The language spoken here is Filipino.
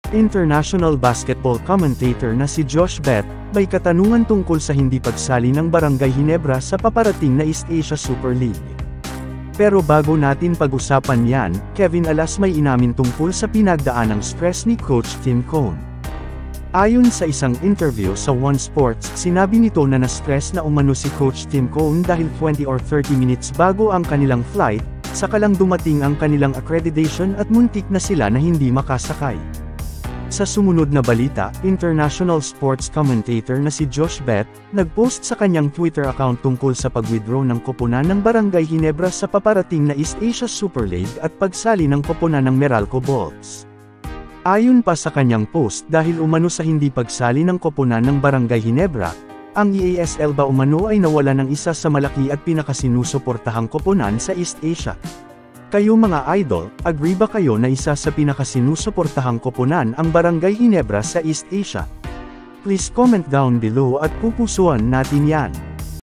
International basketball commentator na si Josh Bett, may katanungan tungkol sa hindi pagsali ng Barangay Ginebra sa paparating na East Asia Super League. Pero bago natin pag-usapan yan, Kevin Alas may inamin tungkol sa pinagdaanang stress ni Coach Tim Cone. Ayon sa isang interview sa One Sports, sinabi nito na na-stress na umano si Coach Tim Cone dahil 20 or 30 minutes bago ang kanilang flight, saka lang dumating ang kanilang accreditation at muntik na sila na hindi makasakay. Sa sumunod na balita, international sports commentator na si Josh Bett, nagpost sa kanyang Twitter account tungkol sa pag-withdraw ng koponan ng Barangay Ginebra sa paparating na East Asia Super League at pagsali ng koponan ng Meralco Bolts. Ayon pa sa kanyang post, dahil umano sa hindi pagsali ng koponan ng Barangay Ginebra, ang EASL ba umano ay nawala ng isa sa malaki at pinakasinusuportahang koponan sa East Asia. Kayo mga idol, agree ba kayo na isa sa pinakasinusuportahang koponan ang Barangay Ginebra sa East Asia? Please comment down below at pupusuan natin yan.